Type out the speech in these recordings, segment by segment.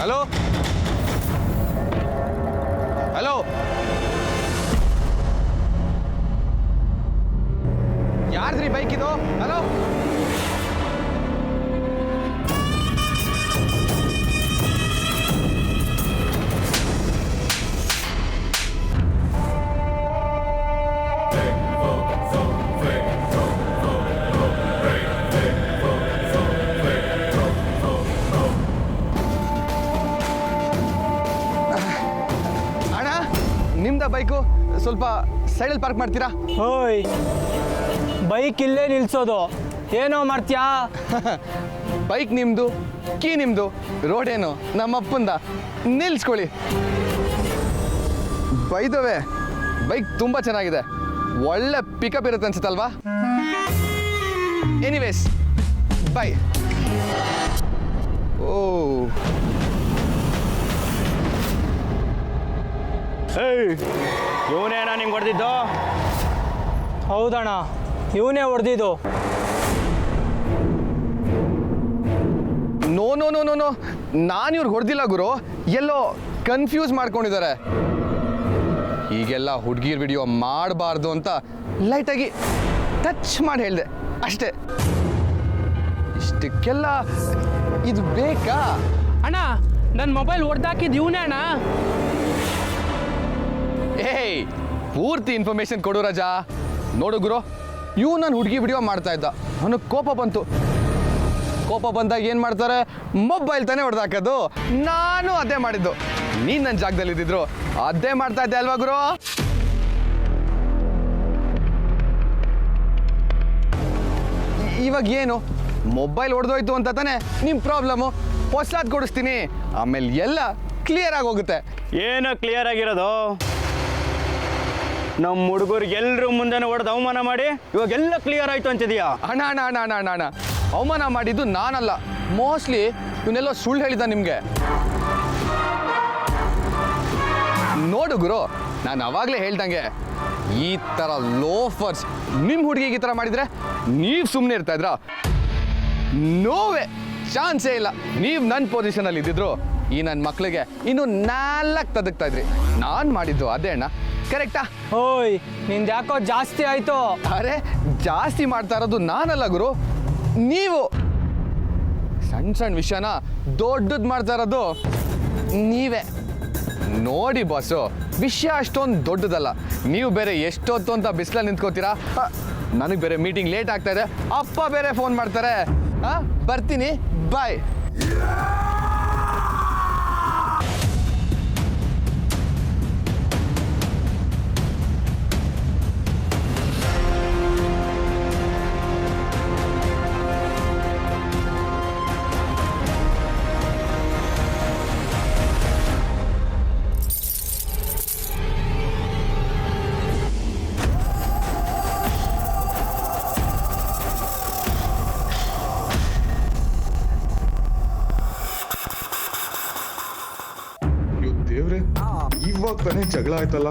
Hello hello, ಯಾರ್ದ್ರಿ bike ಇದು? Hello, ನಿಮ್ದ bike? ಸ್ವಲ್ಪ ಸೈಡಲ್ಲಿ ಪಾರ್ಕ್ ಮಾಡ್ತೀರಾ? ಓಯ್, ಬೈಕ್ ಇಲ್ಲೇ ನಿಲ್ಸೋದು, ಏನೋ ಮಾಡ್ತೀಯಾ? ಬೈಕ್ ನಿಮ್ದು, ಕೀ ನಿಮ್ದು, ರೋಡ್ ಏನು ನಮ್ಮಪ್ಪಂದ. ನಿಲ್ಸ್ಕೊಳ್ಳಿ. ಬೈದವೆ ಬೈಕ್ ತುಂಬ ಚೆನ್ನಾಗಿದೆ, ಒಳ್ಳೆ ಪಿಕಪ್ ಇರುತ್ತೆ ಅನ್ಸುತ್ತಲ್ವಾ? Anyways by. ಓ, ಇವನೇನ ನಿಂಗೆ ಹೊಡೆದಿದ್ದು? ಹೌದಣ್ಣ, ಇವನೇ ಹೊಡೆದಿದ್ದು. No no no no no, ನಾನು ಇವ್ರಿಗೆ ಹೊಡೆದಿಲ್ಲ ಗುರು, ಎಲ್ಲೋ ಕನ್ಫ್ಯೂಸ್ ಮಾಡ್ಕೊಂಡಿದ್ದಾರೆ. ಹೀಗೆಲ್ಲ ಹುಡುಗಿರ್ ವಿಡಿಯೋ ಮಾಡಬಾರ್ದು ಅಂತ ಲೈಟಾಗಿ ಟಚ್ ಮಾಡಿ ಹೇಳಿದೆ ಅಷ್ಟೇ. ಇಷ್ಟಕ್ಕೆಲ್ಲ ಇದು ಬೇಕಾ? ಅಣ್ಣ, ನನ್ನ ಮೊಬೈಲ್ ಹೊಡೆದಾಕಿದ್ದು ಇವನೇ ಅಣ್ಣ. ಏಯ್, ಪೂರ್ತಿ ಇನ್ಫಾರ್ಮೇಶನ್ ಕೊಡು ರಜಾ. ನೋಡು ಗುರು, ಇವು ನಾನು ಹುಡುಗಿ ವಿಡಿಯೋ ಮಾಡ್ತಾ ಇದ್ದ, ಅವನಿಗೆ ಕೋಪ ಬಂತು. ಕೋಪ ಬಂದಾಗ ಏನು ಮಾಡ್ತಾರೆ? ಮೊಬೈಲ್ ತಾನೇ ಹೊಡೆದಾಕೋದು. ನಾನು ಅದೇ ಮಾಡಿದ್ದು. ನೀನು ನನ್ನ ಜಾಗದಲ್ಲಿ ಇದ್ದಿದ್ರು ಅದೇ ಮಾಡ್ತಾ ಇದ್ದೆ ಅಲ್ವಾ ಗುರು? ಇವಾಗ ಏನು, ಮೊಬೈಲ್ ಹೊಡೆದೋಯ್ತು ಅಂತ ತಾನೇ ನಿಮ್ಮ ಪ್ರಾಬ್ಲಮ್ಮು. ಹೊಸಾದ್ ಕೊಡಿಸ್ತೀನಿ, ಆಮೇಲೆ ಎಲ್ಲ ಕ್ಲಿಯರ್ ಆಗಿ ಹೋಗುತ್ತೆ. ಏನು ಕ್ಲಿಯರ್ ಆಗಿರೋದು? ನಮ್ಮ ಹುಡುಗರಿಗೆ ಎಲ್ಲರೂ ಮುಂದೆನೇ ಹೊಡೆದು ಅವಮಾನ ಮಾಡಿ ಇವಾಗೆಲ್ಲ ಕ್ಲಿಯರ್ ಆಯ್ತು ಅಂತಿದೀಯಾ? ಅಣ್ಣ ಅಣ್ಣ ಅಣ್ಣ ಅಣ್ಣ ಅಣ್ಣ ಅಣ್ಣ, ಅವಮಾನ ಮಾಡಿದ್ದು ನಾನಲ್ಲ. ಮೋಸ್ಟ್ಲಿ ಇವನ್ನೆಲ್ಲ ಸುಳ್ಳು ಹೇಳಿದ ನಿಮಗೆ. ನೋಡು ಗುರು, ನಾನು ಅವಾಗಲೇ ಹೇಳ್ದಂಗೆ, ಈ ಥರ ಲೋಫರ್ಸ್ ನಿಮ್ಮ ಹುಡುಗಿಗೆ ಈ ಥರ ಮಾಡಿದರೆ ನೀವು ಸುಮ್ಮನೆ ಇರ್ತಾ ಇದ್ರಾ? ನೋವೇ ಚಾನ್ಸೇ ಇಲ್ಲ. ನೀವು ನನ್ನ ಪೊಸಿಷನಲ್ಲಿ ಇದ್ದಿದ್ರು ಈ ನನ್ನ ಮಕ್ಕಳಿಗೆ ಇನ್ನು 4 ತದಕ್ತಾ ಇದ್ರಿ. ನಾನು ಮಾಡಿದ್ದು ಅದೇ ಅಣ್ಣ, ಕರೆಕ್ಟಾ? ಓಯ್, ನಿಂದು ಯಾಕೋ ಜಾಸ್ತಿ ಆಯಿತು. ಅರೆ, ಜಾಸ್ತಿ ಮಾಡ್ತಾ ಇರೋದು ನಾನಲ್ಲ ಗುರು, ನೀವು. ಸಣ್ಣ ಸಣ್ಣ ವಿಷಯನ ದೊಡ್ಡದು ಮಾಡ್ತಾ ಇರೋದು ನೀವೇ. ನೋಡಿ ಬಾಸು, ವಿಷಯ ಅಷ್ಟೊಂದು ದೊಡ್ಡದಲ್ಲ. ನೀವು ಬೇರೆ ಎಷ್ಟೊತ್ತು ಅಂತ ಬಿಸಿಲಲ್ಲಿ ನಿಂತ್ಕೋತೀರಾ. ನನಗೆ ಬೇರೆ ಮೀಟಿಂಗ್ ಲೇಟ್ ಆಗ್ತಾ ಇದೆ, ಅಪ್ಪ ಬೇರೆ ಫೋನ್ ಮಾಡ್ತಾರೆ. ಬರ್ತೀನಿ, ಬಾಯ್. ದೇವ್ರೆ, ಇವಾಗ ತಾನೇ ಜಗಳ ಆಯ್ತಲ್ಲ,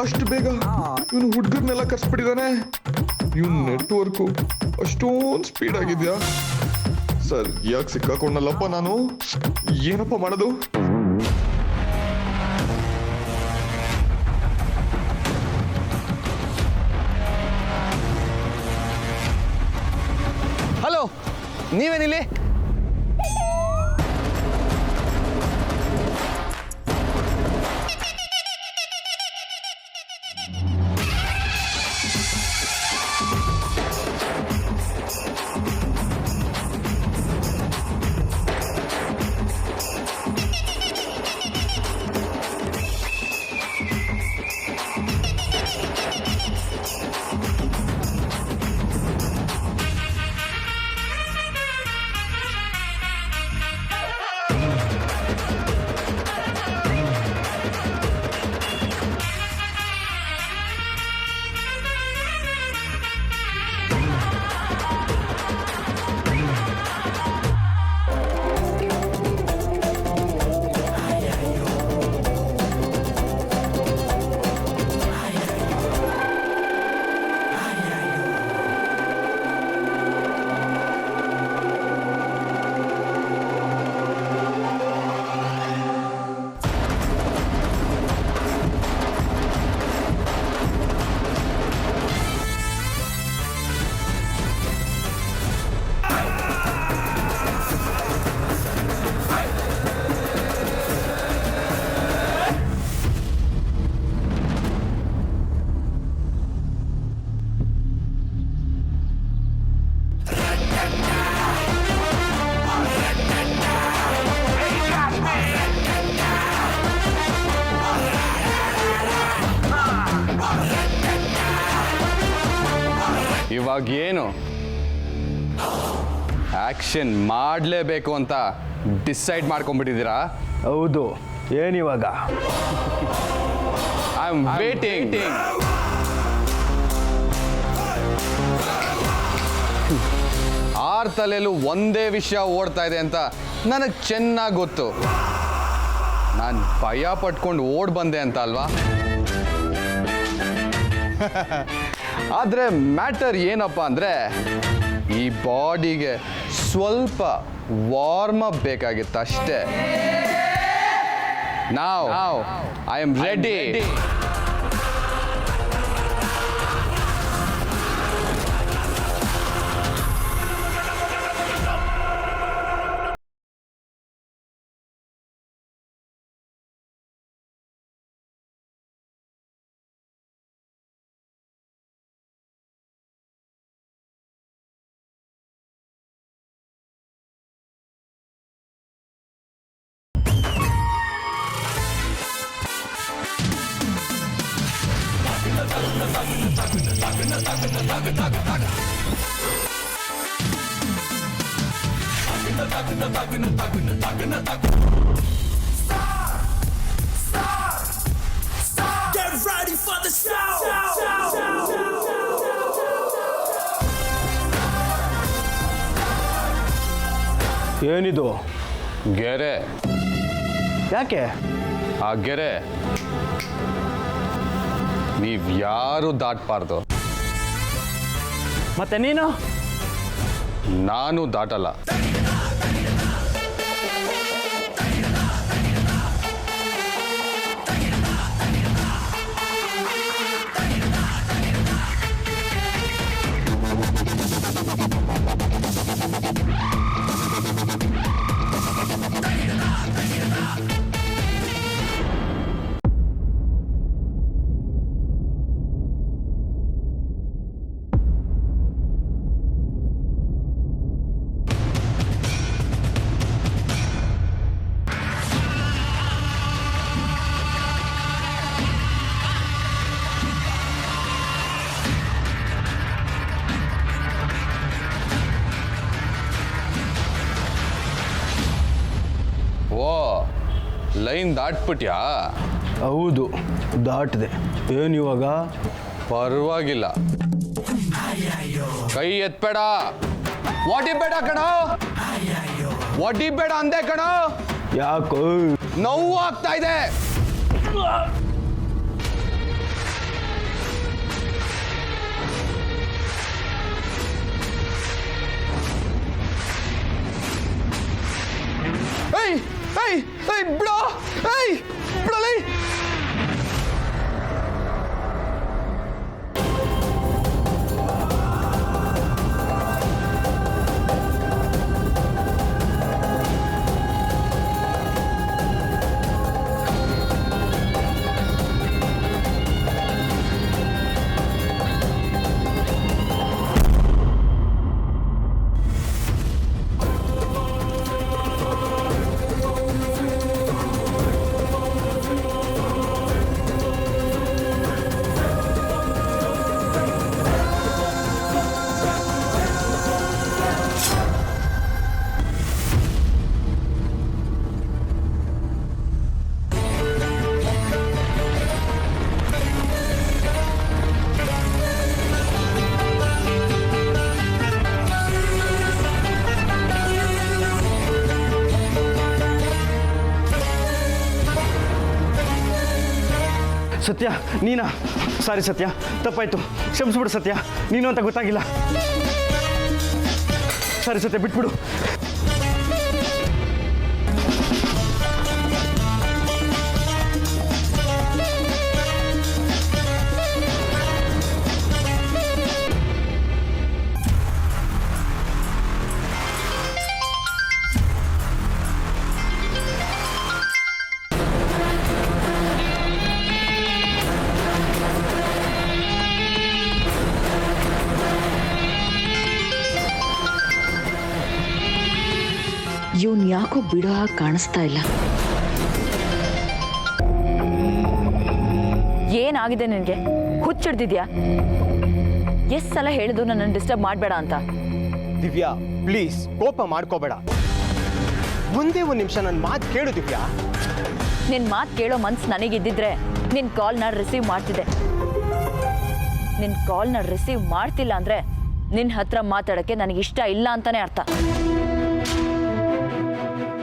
ಅಷ್ಟು ಬೇಗ ಇವನು ಹುಡುಗರ್ನೆಲ್ಲ ಕರ್ಸ್ಬಿಟ್ಟಿದ್ದಾನೆ. ಇವನ್ ನೆಟ್ವರ್ಕು ಅಷ್ಟೊಂದು ಸ್ಪೀಡ್ ಆಗಿದ್ಯಾ? ಸರ್, ಯಾಕೆ ಸಿಕ್ಕಾಕೊಂಡಲ್ಲಪ್ಪ ನಾನು? ಏನಪ್ಪ ಮಾಡೋದು? ಹಲೋ, ನೀವೇನಿಲ್ಲಿ? ಇವಾಗ ಏನು ಆಕ್ಷನ್ ಮಾಡಲೇಬೇಕು ಅಂತ ಡಿಸೈಡ್ ಮಾಡ್ಕೊಂಡ್ಬಿಟ್ಟಿದ್ದೀರಾ? ಹೌದು, ಏನಿವಾಗ? I am waiting. ಆರ್ ತಲೆಯಲ್ಲೂ ಒಂದೇ ವಿಷಯ ಓಡ್ತಾ ಇದೆ ಅಂತ ನನಗೆ ಚೆನ್ನಾಗಿ ಗೊತ್ತು. ನಾನು ಭಯ ಪಟ್ಕೊಂಡು ಓಡ್ ಬಂದೆ ಅಂತ ಅಲ್ವಾ? ಆದರೆ ಮ್ಯಾಟರ್ ಏನಪ್ಪ ಅಂದರೆ ಈ ಬಾಡಿಗೆ ಸ್ವಲ್ಪ ವಾರ್ಮ್ ಅಪ್ ಬೇಕಾಗಿತ್ತು ಅಷ್ಟೇ. ನಾವು I am ready. Get ready for the show. ಏನಿದು? ಗೆರೆ. ಯಾಕೆ? ಆ ಗೆರೆ ನೀವು ಯಾರು ದಾಟಬಾರ್ದು. ಮತ್ತೆ ನೀನು? ನಾನು ದಾಟಲ್ಲ. ಓ, ಲೈನ್ ದಾಟ್ಬಿಟ್ಯಾ? ಹೌದು, ದಾಟಿದೆ. ಏನಿವಾಗ? ಪರವಾಗಿಲ್ಲ. ಕೈ ಎತ್ಬೇಡ. ಒಡಿಬೇಡ ಕಣ. ಒಡಿಬೇಡ ಅಂದೆ ಕಣ. ಯಾಕೋ? ನೋವು ಆಗ್ತಾ ಇದೆ. ಏಯ್ ಏಯ್ ಏಯ್ ಬಿಡೋ. ಏಯ್ ಬಿಡಲೇ. ಸತ್ಯ, ನೀನಾ? ಸಾರಿ ಸತ್ಯ, ತಪ್ಪಾಯ್ತು. ಕ್ಷಮಿಸ್ಬಿಡು ಸತ್ಯ, ನೀನು ಅಂತ ಗೊತ್ತಾಗಿಲ್ಲ. ಸಾರಿ ಸತ್ಯ, ಬಿಟ್ಬಿಡು. ಇವನ್ ಯಾಕೋ ಬಿಡೋ ಹಾಗೆ ಕಾಣಿಸ್ತಾ ಇಲ್ಲ. ಏನಾಗಿದೆ ನಿನಗೆ? ಹುಚ್ಚಿಡ್ದಿದ್ಯಾ? ಎಷ್ಟು ಸಲ ಹೇಳಿದ್ರು ನನ್ನನ್ನು ಡಿಸ್ಟರ್ಬ್ ಮಾಡಬೇಡ ಅಂತ. ದಿವ್ಯಾ ಪ್ಲೀಸ್ ಕೋಪ ಮಾಡ್ಕೋಬೇಡ. ಒಂದೇ ಒಂದು ನಿಮಿಷ ನನ್ನ ಮಾತು ಕೇಳು ದಿವ್ಯಾ. ನಿನ್ನ ಮಾತು ಕೇಳೋ ಮನ್ಸು ನನಗಿದ್ದಿದ್ರೆ ನಿನ್ನ ಕಾಲ್ನ ರಿಸೀವ್ ಮಾಡ್ತಿದ್ದೆ. ನಿನ್ನ ಕಾಲ್ನ ರಿಸೀವ್ ಮಾಡ್ತಿಲ್ಲ ಅಂದರೆ ನಿನ್ನ ಹತ್ರ ಮಾತಾಡೋಕ್ಕೆ ನನಗಿಷ್ಟ ಇಲ್ಲ ಅಂತಲೇ ಅರ್ಥ.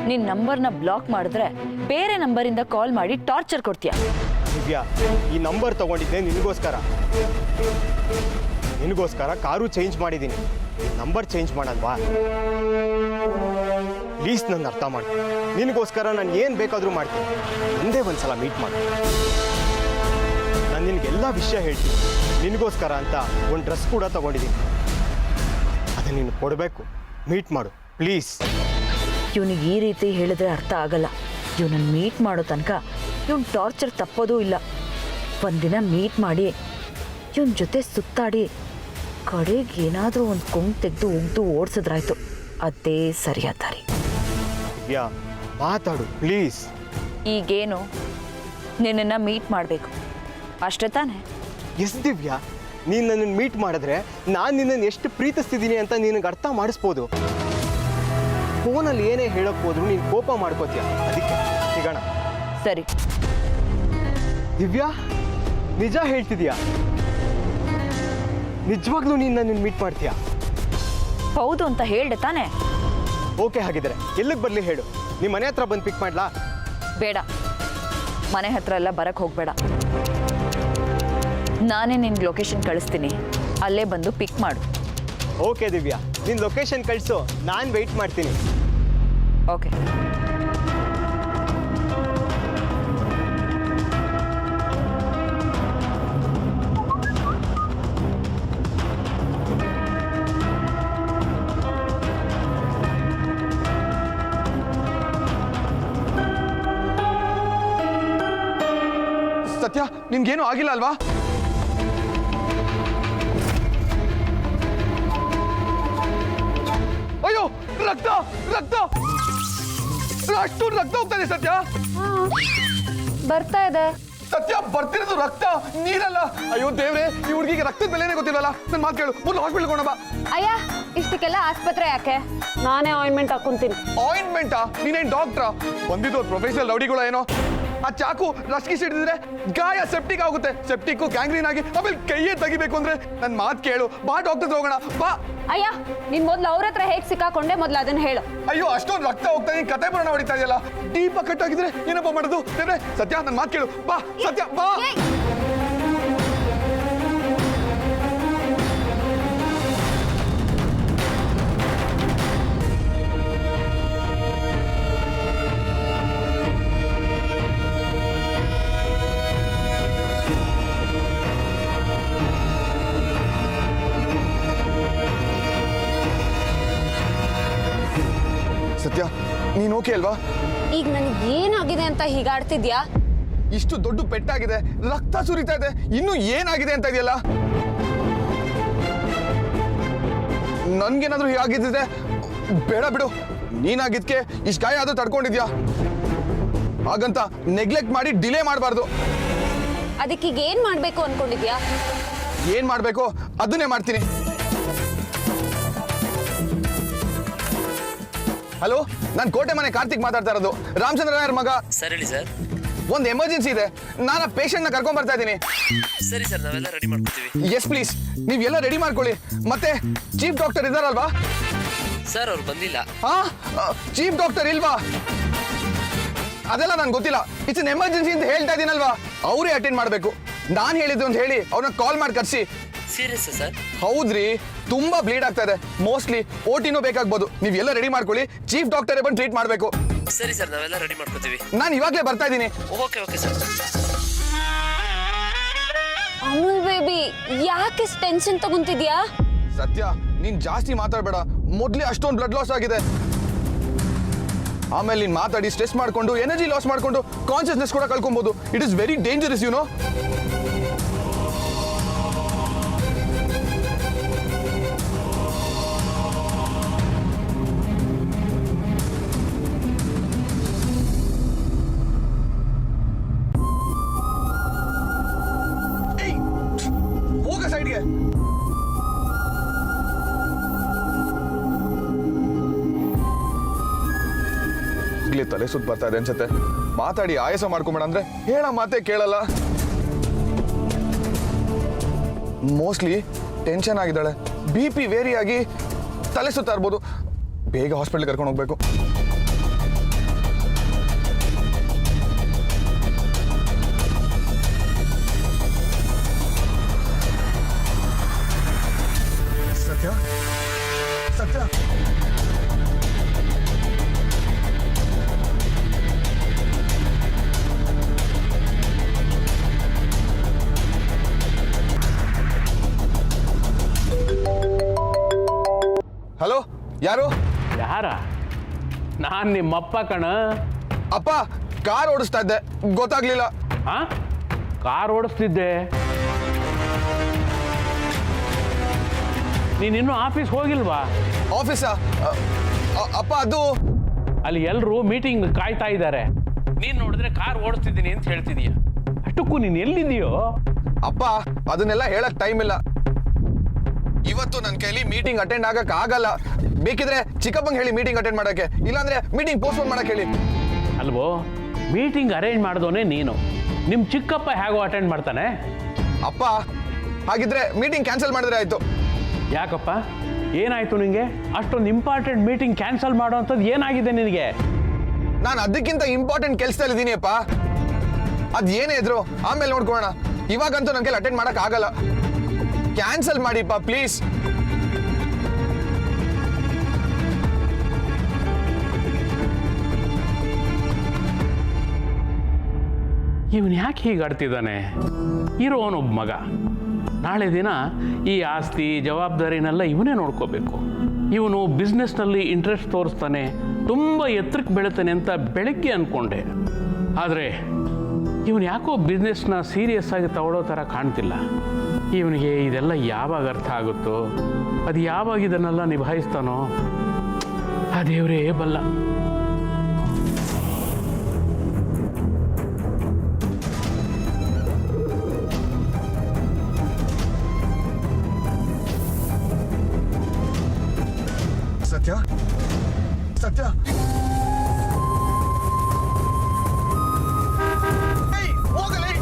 ನಿನ್ನ ನಂಬರ್ನ ಬ್ಲಾಕ್ ಮಾಡಿದ್ರೆ ಬೇರೆ ನಂಬರಿಂದ ಕಾಲ್ ಮಾಡಿ ಟಾರ್ಚರ್ ಕೊಡ್ತೀಯ. ದಿವ್ಯಾ ಈ ನಂಬರ್ ತಗೊಂಡಿದ್ದೆ ನಿನಗೋಸ್ಕರ ಕಾರು ಚೇಂಜ್ ಮಾಡಿದ್ದೀನಿ. ನಂಬರ್ ಚೇಂಜ್ ಮಾಡಲ್ವಾ? ಪ್ಲೀಸ್ ನನ್ನ ಅರ್ಥ ಮಾಡಿ. ನಿನಗೋಸ್ಕರ ನಾನು ಏನು ಬೇಕಾದರೂ ಮಾಡ್ತೀನಿ. ಒಂದೇ ಒಂದ್ಸಲ ಮೀಟ್ ಮಾಡಿ. ನಾನು ನಿನಗೆಲ್ಲ ವಿಷಯ ಹೇಳ್ತೀನಿ. ನಿನಗೋಸ್ಕರ ಅಂತ ಒಂದು ಡ್ರೆಸ್ ಕೂಡ ತಗೊಂಡಿದ್ದೀನಿ. ಅದನ್ನು ನೀನು ಕೊಡಬೇಕು. ಮೀಟ್ ಮಾಡು ಪ್ಲೀಸ್. ಇವನಿಗೆ ಈ ರೀತಿ ಹೇಳಿದ್ರೆ ಅರ್ಥ ಆಗಲ್ಲ. ಇವನನ್ನು ಮೀಟ್ ಮಾಡೋ ತನಕ ಇವನ್ ಟಾರ್ಚರ್ ತಪ್ಪೋದೂ ಇಲ್ಲ. ಒಂದಿನ ಮೀಟ್ ಮಾಡಿ ಇವನ ಜೊತೆ ಸುತ್ತಾಡಿ ಕಡೆಗೆ ಏನಾದರೂ ಒಂದು ಕೊಂಗ್ ತೆಗೆದು ಉಗ್ದು ಓಡಿಸಿದ್ರಾಯ್ತು. ಅದೇ ಸರಿಯಾದ ದಾರಿ. ದಿವ್ಯಾ ಮಾತಾಡು ಪ್ಲೀಸ್. ಈಗೇನು ನಿನ್ನನ್ನು ಮೀಟ್ ಮಾಡಬೇಕು ಅಷ್ಟೇ ತಾನೆ? ಎಸ್ ದಿವ್ಯಾ, ನೀನು ನನ್ನನ್ನು ಮೀಟ್ ಮಾಡಿದ್ರೆ ನಾನು ನಿನ್ನನ್ನು ಎಷ್ಟು ಪ್ರೀತಿಸ್ತಿದ್ದೀನಿ ಅಂತ ನಿನಗೆ ಅರ್ಥ ಮಾಡಿಸ್ಬೋದು. ಫೋನಲ್ಲಿ ಏನೇ ಹೇಳಕ್ ಹೋದ್ರು ನೀನು ಕೋಪ ಮಾಡ್ಕೋತೀಯ. ಅದಕ್ಕೆ ಸಿಗೋಣ. ಸರಿ. ದಿವ್ಯಾ ನಿಜ ಹೇಳ್ತಿದ್ಯಾ? ನಿಜವಾಗ್ಲೂ ನೀನು ನನ್ನನ್ನು ಮೀಟ್ ಮಾಡ್ತೀಯಾ? ಹೌದು ಅಂತ ಹೇಳ್ದೆ ತಾನೆ? ಓಕೆ, ಹಾಗಿದ್ರೆ ಎಲ್ಲಿಗೆ ಬರಲಿ ಹೇಳು. ನಿಮ್ಮ ಮನೆ ಹತ್ರ ಬಂದು ಪಿಕ್ ಮಾಡ್ಲಾ? ಬೇಡ, ಮನೆ ಹತ್ರ ಎಲ್ಲ ಬರಕ್ಕೆ ಹೋಗಬೇಡ. ನಾನೇ ನಿನ್ಗೆ ಲೊಕೇಶನ್ ಕಳಿಸ್ತೀನಿ, ಅಲ್ಲೇ ಬಂದು ಪಿಕ್ ಮಾಡು. ಓಕೆ ದಿವ್ಯಾ, ನಿನ್ನ ಲೊಕೇಶನ್ ಕಳಿಸು, ನಾನು ವೆಯ್ಟ್ ಮಾಡ್ತೀನಿ. ಓಕೆ. ಸತ್ಯ, ನಿನ್ಗೇನು ಆಗಿಲ್ಲ ಅಲ್ವಾ? ಅಯ್ಯೋ, ರಕ್ತ ರಕ್ತ ಅಷ್ಟು ರಕ್ತ ಹೋಗ್ತಾ ಇದೆ ಸತ್ಯ. ಬರ್ತಾ ಇದೆ. ಸತ್ಯ, ಬರ್ತಿರೋದು ರಕ್ತ, ನೀರಲ್ಲ. ಅಯ್ಯೋ ದೇವ್ರೆ, ಈ ಹುಡುಗಿಗೆ ರಕ್ತದ ಬೆಲೆನೇ ಗೊತ್ತಿಲ್ಲಲ್ಲ. ನನ್ನ ಮಾತು ಕೇಳು, ಮೊದಲು ಹಾಸ್ಪಿಟಲ್ ಕೊಂಡೋಗ. ಅಯ್ಯ, ಇಷ್ಟಕ್ಕೆಲ್ಲ ಆಸ್ಪತ್ರೆ ಯಾಕೆ? ನಾನೇ ಆಯಿಂಟ್ಮೆಂಟ್ ಹಾಕೊಂತೀನಿ. ಆಯಿಂಟ್ಮೆಂಟಾ? ನೀನೇನ್ ಡಾಕ್ಟ್ರಾ? ಬಂದಿದ್ದು ಪ್ರೊಫೆಷನಲ್ ರೌಡಿಗಳ ಏನೋ. ಆ ಚಾಕು ರಸ್ಕಿ ಸಿಡಿದ್ರೆ ಗಾಯ ಸೆಪ್ಟಿಕ್ ಆಗುತ್ತೆ. ಸೆಪ್ಟಿಕ್ ಗ್ಯಾಂಗ್ರೀನ್ ಆಗಿ ಆಮೇಲೆ ಕೈಯೇ ತೆಗಿಬೇಕು ಅಂದ್ರೆ ನನ್ನ ಮಾತು ಕೇಳು, ಬಾ ಡಾಕ್ಟರ್ ಹೋಗೋಣ ಬಾ. ಅಯ್ಯ, ನೀನ್ ಮೊದ್ಲು ಅವ್ರ ಹತ್ರ ಹೇಗ್ ಸಿಕ್ಕಾಕೊಂಡೆ ಮೊದ್ಲು ಅದನ್ನ ಹೇಳು. ಅಯ್ಯೋ, ಅಷ್ಟೊಂದು ರಕ್ತ ಹೋಗ್ತಾ ನೀನ್ ಕತೆ ಬರೋಣ ಹೊಡಿತಾ ಇದೆಯಲ್ಲ. ಡೀಪ ಕಟ್ ಆಗಿದ್ರೆ ಏನಪ್ಪ ಮಾಡೋದು? ದೇವ್ರೆ, ಸತ್ಯ ನನ್ನ ಮಾತು ಕೇಳು, ಬಾ ಸತ್ಯ ಬಾ. ಸತ್ಯ, ನೀನ್ ಓಕೆ ಅಲ್ವಾ? ಈಗ ನನಗೆ ಏನಾಗಿದೆ ಅಂತ ಹೀಗಾಡ್ತಿದ್ಯಾ? ಇಷ್ಟು ದೊಡ್ಡ ಪೆಟ್ಟಾಗಿದೆ, ರಕ್ತ ಸುರಿತಾ ಇದೆ, ಇನ್ನು ಏನಾಗಿದೆ ಅಂತ ಇದೆಯಲ್ಲ. ನನ್ಗೇನಾದ್ರೂ ಹೀಗಾಗಿದ್ದಿದ್ರೆ ಬೇಡ ಬಿಡು. ನೀನಾಗಿದ್ಕೆ ಇಷ್ಟು ಗಾಯ ಆದ್ರೂ ತಡ್ಕೊಂಡಿದ್ಯಾ. ಹಾಗಂತ ನೆಗ್ಲೆಕ್ಟ್ ಮಾಡಿ ಡಿಲೇ ಮಾಡಬಾರ್ದು. ಅದಕ್ಕೀಗ ಏನ್ ಮಾಡ್ಬೇಕು ಅನ್ಕೊಂಡಿದ್ಯಾ? ಏನ್ ಮಾಡ್ಬೇಕು ಅದನ್ನೇ ಮಾಡ್ತೀನಿ. ಹಲೋ, ನಾನು ಕೋಟೆ ಮನೆ ಕಾರ್ತಿಕ್ ಮಾತಾಡ್ತಾ ಇರೋದು. ರಾಮಚಂದ್ರ ರಾಯರ್ ಮಗ. ಸರ್ ಹೇಳಿ ಸರ್. ಒಂದು ಎಮರ್ಜೆನ್ಸಿ ಇದೆ, ನಾನು ಆ ಪೇಷಂಟ್ನ ಕರ್ಕೊಂಡ್ ಬರ್ತಾ ಇದ್ದೀನಿ. ಸರಿ ಸರ್, ನಾವೆಲ್ಲ ರೆಡಿ ಮಾಡ್ಕೊತೀವಿ. ಎಸ್ ಪ್ಲೀಸ್, ನೀವೆಲ್ಲ ರೆಡಿ ಮಾಡ್ಕೊಳ್ಳಿ. ಮತ್ತೆ ಚೀಫ್ ಡಾಕ್ಟರ್ ಇದ್ದಾರಲ್ವಾ? ಸರ್ ಅವ್ರು ಬಂದಿಲ್ಲ. ಹಾ, ಚೀಫ್ ಡಾಕ್ಟರ್ ಇಲ್ವಾ? ಅದೆಲ್ಲ ನನ್ಗೆ ಗೊತ್ತಿಲ್ಲ. ಇಟ್ಸ್ ಅನ್ ಎಮರ್ಜೆನ್ಸಿ ಅಂತ ಹೇಳ್ತಾ ಇದೀನಲ್ವಾ, ಅವರೇ ಅಟೆಂಡ್ ಮಾಡಬೇಕು. ನಾನು ಹೇಳಿದ್ದು ಅಂತ ಹೇಳಿ ಅವ್ರನ್ನ ಕಾಲ್ ಮಾಡಿ ಕರ್ಸಿ. Serious sir? ಹೌದ್ರಿ, ತುಂಬಾ ಬ್ಲೀಡ್ ಆಗ್ತಾ ಇದೆ. ಮೋಸ್ಟ್ಲಿ ಓಟಿನೂ ಬೇಕಾಗ್ಬೋದು. ನೀವೆಲ್ಲ ರೆಡಿ ಮಾಡ್ಕೊಳ್ಳಿ, ಚೀಫ್ ಡಾಕ್ಟರೇ ಬಂದು ಟ್ರೀಟ್ ಮಾಡಬೇಕು. ಸರಿ ಸರ್, ನಾವೆಲ್ಲ ರೆಡಿ ಮಾಡ್ಕೊತೀವಿ. ನಾನು ಇವಾಗಲೇ ಬರ್ತಾ ಇದ್ದೀನಿ. Okay okay sir. Amul baby, ಯಾಕೆ ಟೆನ್ಷನ್ ತಗೊಂತಿದ್ಯಾ? ಸತ್ಯ, ನೀನ್ ಜಾಸ್ತಿ ಮಾತಾಡಬೇಡ. ಮೊದಲೇ ಅಷ್ಟೊಂದು ಬ್ಲಡ್ ಲಾಸ್ ಆಗಿದೆ. ಆಮೇಲೆ ನೀನ್ ಮಾತಾಡಿ ಸ್ಟ್ರೆಸ್ ಮಾಡ್ಕೊಂಡು ಎನರ್ಜಿ ಲಾಸ್ ಮಾಡ್ಕೊಂಡು ಕಾನ್ಶಿಯಸ್ನೆಸ್ ಕೂಡ ಕಳ್ಕೊಬಹುದು. It is very dangerous, you know. ಹೋಗ ಸೈಡ್ಗೆ. ಆಗ್ಲೇ ತಲೆ ಸುತ್ತ ಬರ್ತಾ ಇದೆ ಅನ್ಸತ್ತೆ. ಮಾತಾಡಿ ಆಯಾಸ ಮಾಡ್ಕೊಂಬೇಡ ಅಂದ್ರೆ ಹೇಳ ಮಾತೇ ಕೇಳಲ್ಲ. ಮೋಸ್ಟ್ಲಿ ಟೆನ್ಷನ್ ಆಗಿದ್ದಾಳೆ, BP ವೇರಿ ಆಗಿ ತಲೆ ಸುತ್ತಾ ಇರ್ಬೋದು. ಬೇಗ ಹಾಸ್ಪಿಟಲ್ ಕರ್ಕೊಂಡು ಹೋಗ್ಬೇಕು. ಸತ್ಯ ಸತ್ಯ ಹಲೋ, ಯಾರು? ಯಾರ? ನಾನು ನಿಮ್ಮಪ್ಪ ಕಣ. ಅಪ್ಪ, ಕಾರ್ ಓಡಿಸ್ತಾ ಇದ್ದೆ, ಗೊತ್ತಾಗ್ಲಿಲ್ಲ. ಹಾ, ಕಾರ್ ಓಡಿಸ್ತಿದ್ದೆ. ನೀನಿನ್ನೂ ಆಫೀಸ್ ಹೋಗಿಲ್ವಾ? ಆಫೀಸಾ? ಅಪ್ಪ ಅದು ಅಲ್ಲಿ ಎಲ್ಲರೂ ಮೀಟಿಂಗ್ ಕಾಯ್ತಾ ಇದ್ದಾರೆ. ನೀನು ನೋಡಿದ್ರೆ ಕಾರ್ ಓಡಿಸ್ತಿದ್ದೀನಿ ಅಂತ ಹೇಳ್ತಿದೀಯ. ಅಷ್ಟಕ್ಕೂ ನೀನು ಎಲ್ಲಿದೆಯೋ? ಅಪ್ಪ, ಅದನ್ನೆಲ್ಲ ಹೇಳಕ್ ಟೈಮ್ ಇಲ್ಲ. ಇವತ್ತು ನನ್ನ ಕೈಲಿ ಮೀಟಿಂಗ್ ಅಟೆಂಡ್ ಆಗಕ್ ಆಗಲ್ಲ. ಬೇಕಿದ್ರೆ ಚಿಕ್ಕಪ್ಪಂಗೆ ಹೇಳಿ ಮೀಟಿಂಗ್ ಅಟೆಂಡ್ ಮಾಡಕ್ಕೆ, ಇಲ್ಲಾಂದ್ರೆ ಮೀಟಿಂಗ್ ಪೋಸ್ಟ್ಪೋನ್ ಮಾಡಕ್ ಹೇಳಿ. ಅಲ್ವೋ, ಮೀಟಿಂಗ್ ಅರೇಂಜ್ ಮಾಡಿದವನೇ ನೀನು. ನಿಮ್ಮ ಚಿಕ್ಕಪ್ಪ ಹೇಗೋ ಅಟೆಂಡ್ ಮಾಡ್ತಾನೆ? ಅಪ್ಪ, ಹಾಗಿದ್ರೆ ಮೀಟಿಂಗ್ ಕ್ಯಾನ್ಸಲ್ ಮಾಡಿದ್ರೆ ಆಯ್ತು. ಯಾಕಪ್ಪ, ಏನಾಯ್ತು ನಿನಗೆ? ಅಷ್ಟೊಂದು ಇಂಪಾರ್ಟೆಂಟ್ ಮೀಟಿಂಗ್ ಕ್ಯಾನ್ಸಲ್ ಮಾಡೋ ಅಂಥದ್ದು ಏನಾಗಿದೆ ನಿನಗೆ? ನಾನು ಅದಕ್ಕಿಂತ ಇಂಪಾರ್ಟೆಂಟ್ ಕೆಲಸದಲ್ಲಿ ಇದ್ದೀನಿ ಅಪ್ಪ. ಅದ್ ಏನೇ ಇದ್ರು ಆಮೇಲೆ ನೋಡ್ಕೊಳ್ಳೋಣ. ಇವಾಗಂತೂ ನನ್ನ ಕೈಲಿ ಅಟೆಂಡ್ ಮಾಡಕ್ ಆಗಲ್ಲ. ಕ್ಯಾನ್ಸಲ್ ಮಾಡಿಪ್ಪ ಪ್ಲೀಸ್. ಇವನು ಯಾಕೆ ಹೀಗೆ ಆಡ್ತಿದ್ದಾನೆ? ಇರೋನೊಬ್ಬ ಮಗ. ನಾಳೆ ದಿನ ಈ ಆಸ್ತಿ ಜವಾಬ್ದಾರಿನೆಲ್ಲ ಇವನೇ ನೋಡ್ಕೋಬೇಕು. ಇವನು ಬಿಸ್ನೆಸ್ನಲ್ಲಿ ಇಂಟ್ರೆಸ್ಟ್ ತೋರಿಸ್ತಾನೆ, ತುಂಬ ಎತ್ತರಕ್ಕೆ ಬೆಳಿತಾನೆ ಅಂತ ಬೆಳಗ್ಗೆ ಅಂದ್ಕೊಂಡೆ. ಆದರೆ ಇವನು ಯಾಕೋ ಬಿಸ್ನೆಸ್ನ ಸೀರಿಯಸ್ ಆಗಿ ತಗೊಳ್ಳೋ ಥರ ಕಾಣ್ತಿಲ್ಲ. ಇವನಿಗೆ ಇದೆಲ್ಲ ಯಾವಾಗ ಅರ್ಥ ಆಗುತ್ತೋ, ಅದು ಯಾವಾಗ ಇದನ್ನೆಲ್ಲ ನಿಭಾಯಿಸ್ತಾನೋ ಆ ದೇವರೇ ಬಲ್ಲ. ಸತ್ಯ ಸತ್ಯ ಹೋಗಲಿ.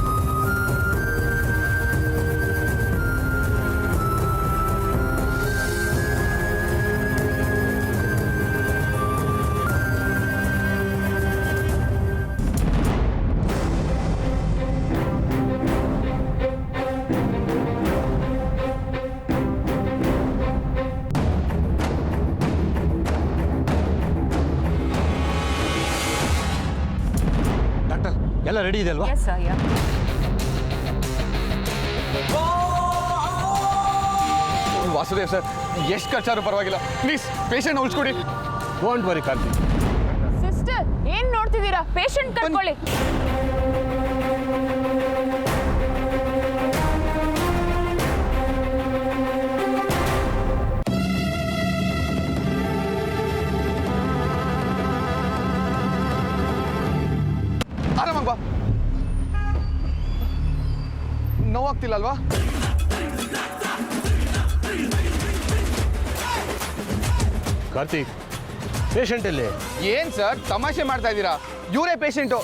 ಎಲ್ಲ ರೆಡಿ ಇದೆ ಅಲ್ವಾ? ವಾಸುದೇವ್ ಸರ್, ಎಷ್ಟು ಖರ್ಚಾದ್ರೂ ಪರವಾಗಿಲ್ಲ, ಪ್ಲೀಸ್ ಪೇಷಂಟ್ ಉಳಿಸ್ಕೊಡಿ. Don't worry Karthik. ಸಿಸ್ಟರ್, ಏನ್ ನೋಡ್ತಿದ್ದೀರಾ? ಪೇಷಂಟ್ ಕರ್ಕೊಳ್ಳಿ. ಆರಾಮಾಗಿ ಬಾ. ನೋವಾಗ್ತಿಲ್ಲ ಅಲ್ವಾ? ಕಾರ್ತಿಕ್, ಪೇಷಂಟ್ ಎಲ್ಲಿ? ಏನ್ ಸರ್ ತಮಾಷೆ ಮಾಡ್ತಾ ಇದ್ದೀರಾ? ಇವರೇ ಪೇಷಂಟು.